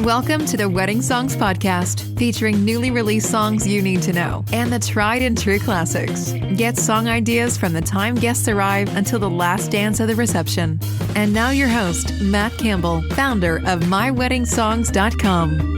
Welcome to the Wedding Songs Podcast, featuring newly released songs you need to know and the tried and true classics. Get song ideas from the time guests arrive until the last dance of the reception. And now your host, Matt Campbell, founder of MyWeddingSongs.com.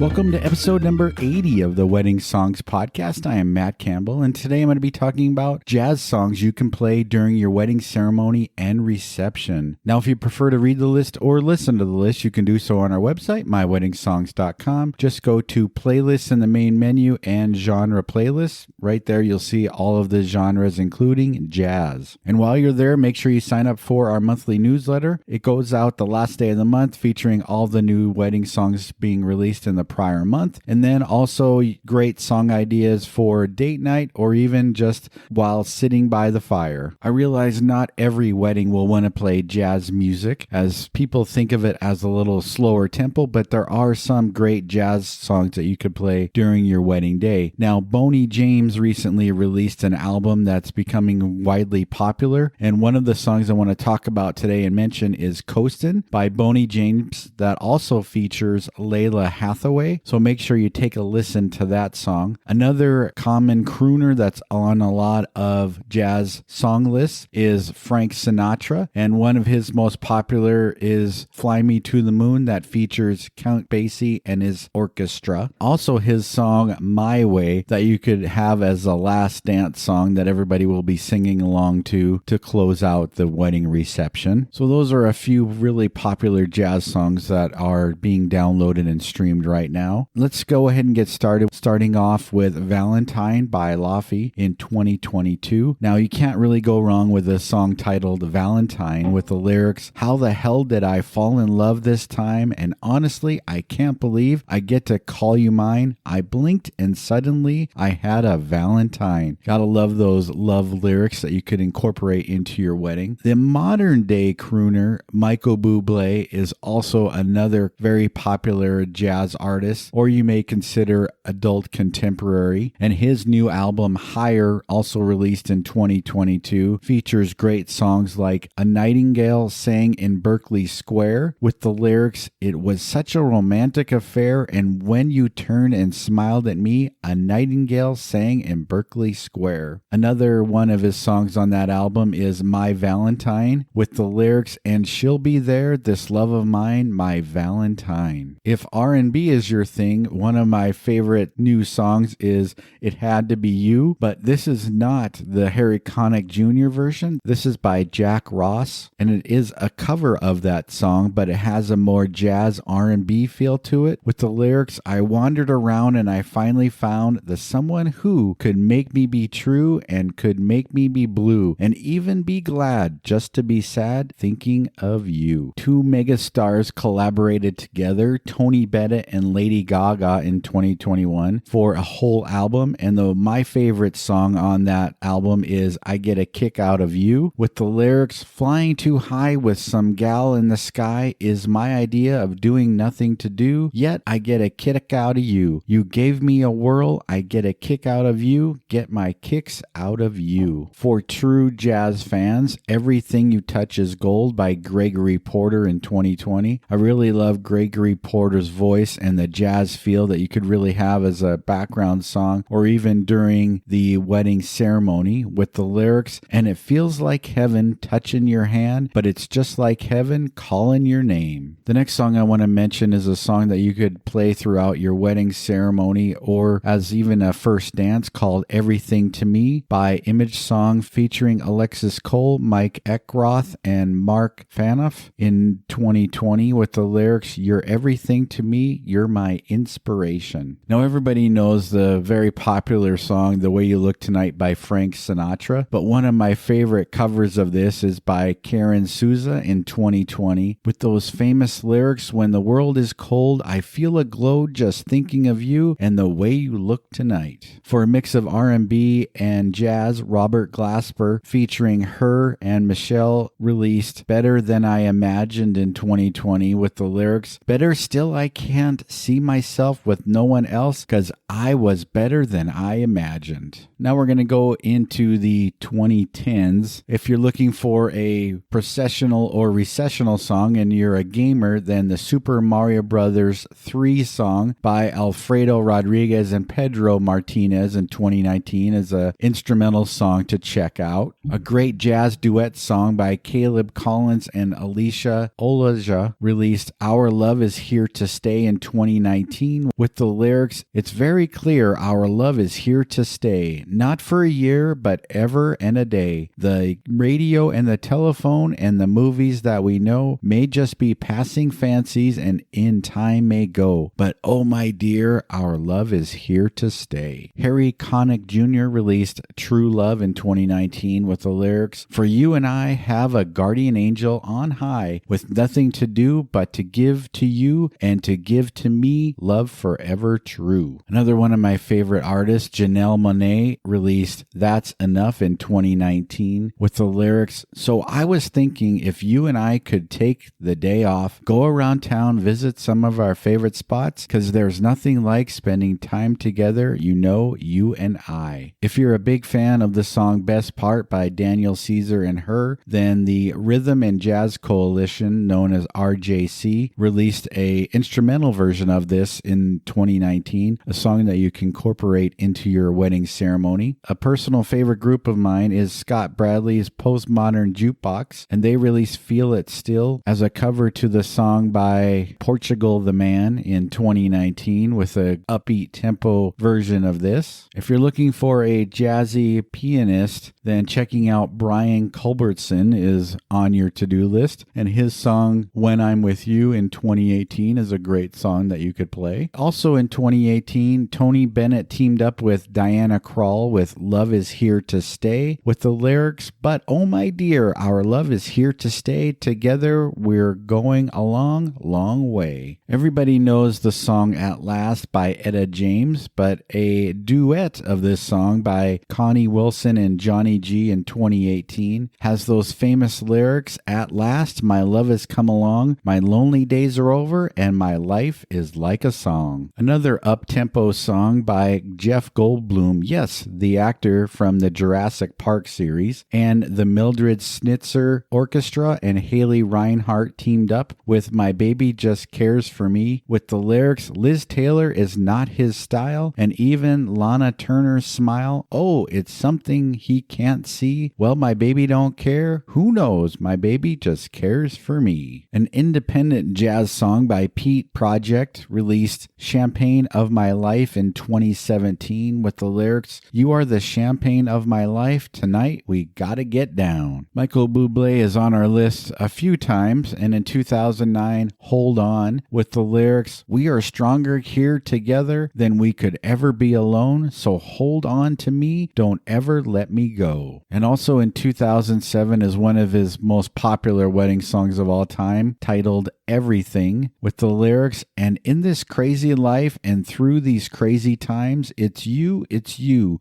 Welcome to episode number 80 of the Wedding Songs Podcast. I am Matt Campbell, and today I'm going to be talking about jazz songs you can play during your wedding ceremony and reception. Now, if you prefer to read the list or listen to the list, you can do so on our website, myweddingsongs.com. Just go to playlists in the main menu and genre playlists. Right there, you'll see all of the genres, including jazz. And while you're there, make sure you sign up for our monthly newsletter. It goes out the last day of the month, featuring all the new wedding songs being released in the prior month, and then also great song ideas for date night or even just while sitting by the fire. I realize not every wedding will want to play jazz music, as people think of it as a little slower tempo, but there are some great jazz songs that you could play during your wedding day. Now, Boney James recently released an album that's becoming widely popular, and one of the songs I want to talk about today and mention is Coastin' by Boney James, that also features Layla Hathaway. So make sure you take a listen to that song. Another common crooner that's on a lot of jazz song lists is Frank Sinatra, and one of his most popular is Fly Me to the Moon, that features Count Basie and his orchestra. Also his song My Way, that you could have as a last dance song that everybody will be singing along to close out the wedding reception. So those are a few really popular jazz songs that are being downloaded and streamed right now. Let's go ahead and get started, starting off with Valentine by Laffy in 2022. Now, you can't really go wrong with a song titled Valentine with the lyrics, "How the hell did I fall in love this time? And honestly, I can't believe I get to call you mine. I blinked and suddenly I had a Valentine." Gotta love those love lyrics that you could incorporate into your wedding. The modern day crooner, Michael Bublé, is also another very popular jazz artist, or you may consider adult contemporary, and his new album Higher, also released in 2022, features great songs like "A Nightingale Sang in Berkeley Square" with the lyrics, "It was such a romantic affair, and when you turned and smiled at me, a nightingale sang in Berkeley Square." Another one of his songs on that album is "My Valentine" with the lyrics, "And she'll be there, this love of mine, my Valentine." If R&B is your thing, one of my favorite new songs is "It Had to Be You," but this is not the Harry Connick Jr. version. This is by Jack Ross, and it is a cover of that song, but it has a more jazz R&B feel to it with the lyrics, "I wandered around and I finally found the someone who could make me be true and could make me be blue and even be glad just to be sad thinking of you." Two megastars collaborated together, Tony Bennett and Lady Gaga, in 2021 for a whole album, and my favorite song on that album is "I Get a Kick Out of You" with the lyrics, "Flying too high with some gal in the sky is my idea of doing nothing to do, yet I get a kick out of you. You gave me a whirl, I get a kick out of you, get my kicks out of you." For true jazz fans, "Everything You Touch Is Gold" by Gregory Porter in 2020. I really love Gregory Porter's voice and the jazz feel that you could really have as a background song or even during the wedding ceremony with the lyrics, "And it feels like heaven touching your hand, but it's just like heaven calling your name." The next song I want to mention is a song that you could play throughout your wedding ceremony or as even a first dance, called "Everything to Me" by Image Song, featuring Alexis Cole, Mike Eckroth, and Mark Fanoff in 2020 with the lyrics, "You're everything to me, you're my inspiration." Now, everybody knows the very popular song "The Way You Look Tonight" by Frank Sinatra, but one of my favorite covers of this is by Karen Souza in 2020 with those famous lyrics, "When the world is cold, I feel a glow just thinking of you and the way you look tonight." For a mix of R&B and jazz, Robert Glasper featuring her and Michelle released "Better Than I Imagined" in 2020 with the lyrics, "Better still I can't see myself with no one else, 'cause I was better than I imagined. Now we're going to go into the 2010s. If you're looking for a processional or recessional song and you're a gamer, then the Super Mario Brothers 3 song by Alfredo Rodriguez and Pedro Martinez in 2019 is an instrumental song to check out. A great jazz duet song by Caleb Collins and Alicia Olaja released Our Love Is Here to Stay in 2019 with the lyrics, "It's very clear our love is here to stay, not for a year, but ever and a day. The radio and the telephone and the movies that we know may just be passing fancies and in time may go. But oh my dear, our love is here to stay." Harry Connick Jr. released True Love in 2019 with the lyrics, "For you and I have a guardian angel on high with nothing to do but to give to you and to give to me love forever true." Another one of my favorite artists, Janelle Monáe, released That's Enough in 2019 with the lyrics, "So I was thinking if you and I could take the day off, go around town, visit some of our favorite spots, because there's nothing like spending time together, you know, you and I." If you're a big fan of the song Best Part by Daniel Caesar and Her, then the Rhythm and Jazz Coalition, known as RJC, released a instrumental version of this in 2019, a song that you can incorporate into your wedding ceremony. A personal favorite group of mine is Scott Bradley's Postmodern Jukebox, and they released Feel It Still as a cover to the song by Portugal the Man in 2019 with a upbeat tempo version of this. If you're looking for a jazzy pianist, then checking out Brian Culbertson is on your to-do list, and his song When I'm With You in 2018 is a great song that you could play. Also in 2018, Tony Bennett teamed up with Diana Krall with Love Is Here to Stay with the lyrics, "But oh my dear, our love is here to stay, together we're going a long, long way." Everybody knows the song At Last by Etta James, but a duet of this song by Connie Wilson and Johnny G in 2018 has those famous lyrics, "At last my love has come along, my lonely days are over, and my life is like a song." Another up-tempo song by Jeff Goldblum, yes, the actor from the Jurassic Park series, and the Mildred Snitzer Orchestra and Haley Reinhart teamed up with My Baby Just Cares for Me with the lyrics, "Liz Taylor is not his style, and even Lana Turner's smile, oh, it's something he can't see. Well, my baby don't care. Who knows? My baby just cares for me." An independent jazz song by Pete Project released Champagne of My Life in 2017 with the lyrics, "You are the champagne of my life. Tonight we gotta get down." Michael Bublé is on our list a few times, and in 2009, Hold On with the lyrics, "We are stronger here together than we could ever be alone, so hold on to me, don't ever let me go." And also in 2007 is one of his most popular wedding songs of all time, titled Everything, with the lyrics, "And in this crazy life and through these crazy times, it's you,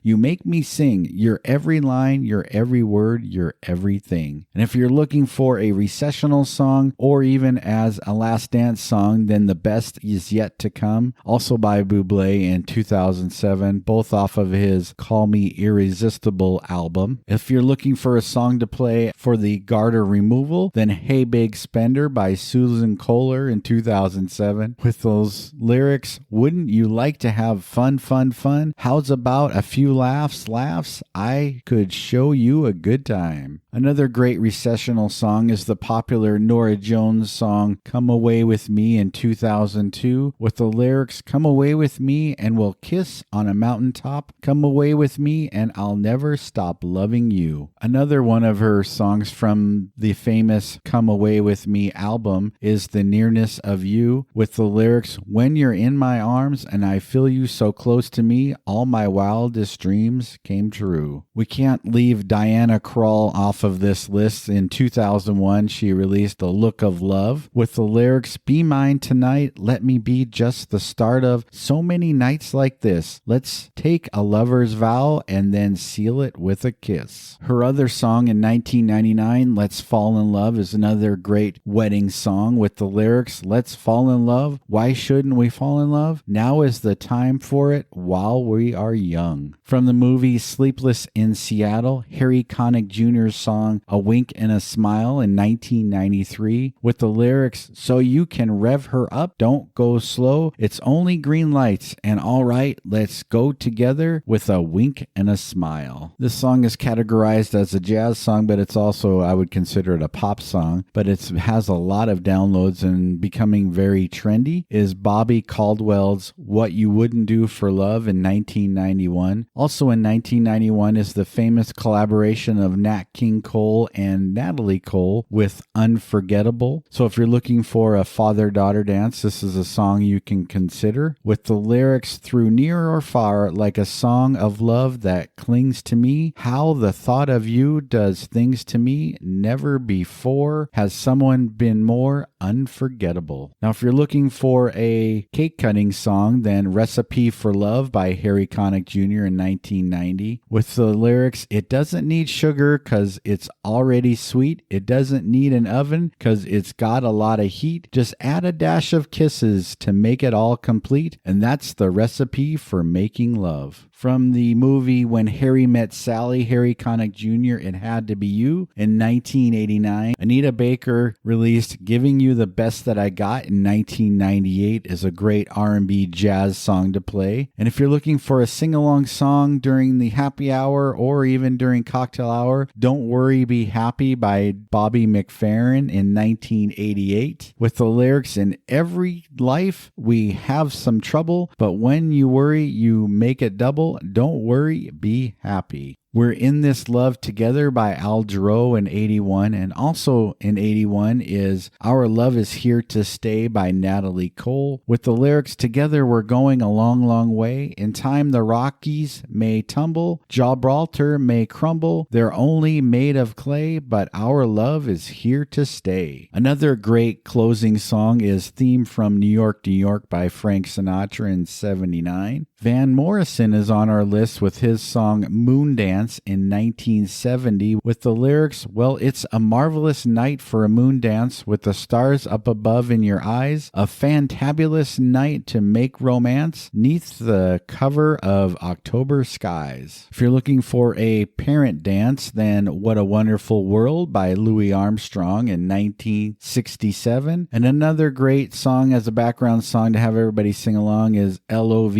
you make me sing, your every line, your every word, your everything." And if you're looking for a recessional song or even as a last dance song, then The Best Is Yet to Come, also by Buble in 2007, both off of his Call Me Irresistible album. If you're looking for a song to play for the garter removal, then Hey Big Spender by Susan Kohler in 2007 with those lyrics, "Wouldn't you like to have fun, fun, fun? How's about a few laughs, laughs? I could show you a good time." Another great recessional song is the popular Norah Jones song Come Away With Me in 2002 with the lyrics, "Come away with me and we'll kiss on a mountaintop. Come away with me and I'll never stop loving you." Another one of her songs from the famous Come Away With Me album is The Nearness of You with the lyrics, "When you're in my arms and I feel you so close to me, all my wildest dreams came true." We can't leave Diana Krall off of this list. In 2001, she released The Look of Love with the lyrics, "Be mine tonight, let me be just the start of so many nights like this. Let's take a lover's vow and then seal it with a kiss." Her other song in 1999, Let's Fall in Love, is another great wedding song with the lyrics, "Let's fall in love. Why shouldn't we fall in love? Now is the time for it while we are young." From the movie Sleepless in Seattle, Harry Connick Jr.'s song "A Wink and a Smile" in 1993 with the lyrics, "So you can rev her up, don't go slow. It's only green lights, and all right, let's go together with a wink and a smile." This song is categorized as a jazz song, but it's also, I would consider it a pop song, but it has a lot of downloads and becoming very trendy, is Bobby Caldwell's "What You Wouldn't Do for Love" in 1991. Also in 1991 is the famous collaboration of Nat King Cole and Natalie Cole with "Unforgettable." So if you're looking for a father-daughter dance, this is a song you can consider, with the lyrics, "Through near or far, like a song of love that clings to me. How the thought of you does things to me. Never before has someone been more unforgettable." Now, if you're looking for a cake cutting song, then "Recipe for Love" by Harry Connick Jr. in 1990, with the lyrics, "It doesn't need sugar because it's already sweet. It doesn't need an oven because it's got a lot of heat. Just add a dash of kisses to make it all complete. And that's the recipe for making love." From the movie When Harry Met Sally, Harry Connick Jr., "It Had to Be You" in 1989. Anita Baker released "Giving You the Best That I Got" in 1998 is a great R&B jazz song to play. And if you're looking for a sing-along song during the happy hour or even during cocktail hour, "Don't Worry, Be Happy" by Bobby McFerrin in 1988, with the lyrics, "In every life we have some trouble, but when you worry, you make it double. Don't worry, be happy." "We're in This Love Together" by Al Jarreau in 81, and also in 81 is "Our Love Is Here to Stay" by Natalie Cole, with the lyrics, "Together we're going a long, long way. In time the Rockies may tumble, Gibraltar may crumble. They're only made of clay, but our love is here to stay." Another great closing song is "Theme from New York, New York" by Frank Sinatra in 79. Van Morrison is on our list with his song "Moondance" in 1970 with the lyrics, "Well, it's a marvelous night for a moon dance with the stars up above in your eyes. A fantabulous night to make romance 'neath the cover of October skies." If you're looking for a parent dance, then "What a Wonderful World" by Louis Armstrong in 1967. And another great song as a background song to have everybody sing along is "Love"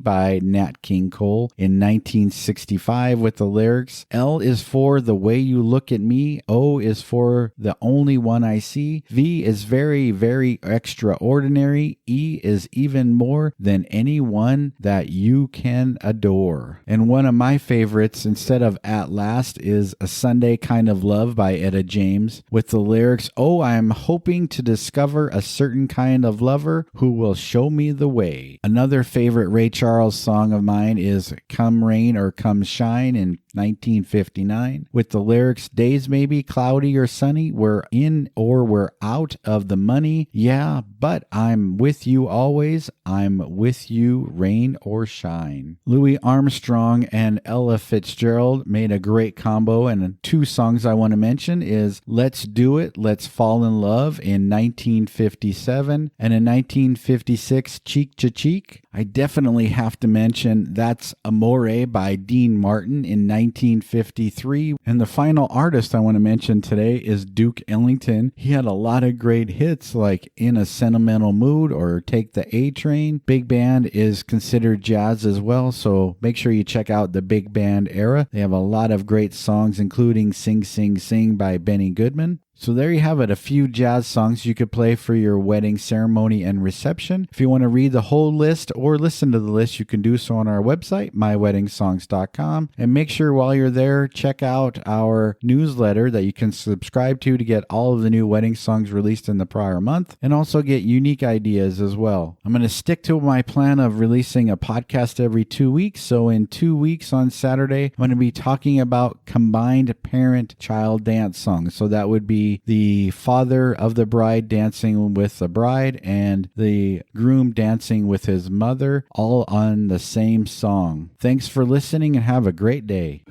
by Nat King Cole in 1965 with the lyrics, "L is for the way you look at me. O is for the only one I see. V is very, very extraordinary. E is even more than anyone that you can adore." And one of my favorites, instead of "At Last," is "A Sunday Kind of Love" by Etta James with the lyrics, "Oh, I'm hoping to discover a certain kind of lover who will show me the way." Another favorite Ray Charles song of mine is "Come Rain or Come Shine" in 1959 with the lyrics, "Days may be cloudy or sunny, we're in or we're out of the money, yeah, but I'm with you always, I'm with you rain or shine." Louis Armstrong and Ella Fitzgerald made a great combo, and two songs I want to mention is "Let's Do It, Let's Fall in Love" in 1957, and in 1956, "Cheek to Cheek." I definitely have to mention "That's Amore" by Dean Martin in 1953. And the final artist I want to mention today is Duke Ellington. He had a lot of great hits like "In a Sentimental Mood" or "Take the A Train." Big band is considered jazz as well, so make sure you check out the big band era. They have a lot of great songs, including "Sing, Sing, Sing" by Benny Goodman. So there you have it, a few jazz songs you could play for your wedding ceremony and reception. If you want to read the whole list or listen to the list, you can do so on our website, myweddingsongs.com. And make sure while you're there, check out our newsletter that you can subscribe to get all of the new wedding songs released in the prior month, and also get unique ideas as well. I'm going to stick to my plan of releasing a podcast every 2 weeks. So in 2 weeks on Saturday, I'm going to be talking about combined parent-child dance songs. So that would be the father of the bride dancing with the bride and the groom dancing with his mother, all on the same song. Thanks for listening and have a great day.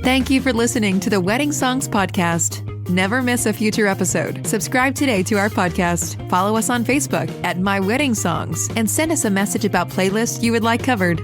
Thank you for listening to the Wedding Songs Podcast. Never miss a future episode. Subscribe today to our podcast. Follow us on Facebook at My Wedding Songs and send us a message about playlists you would like covered.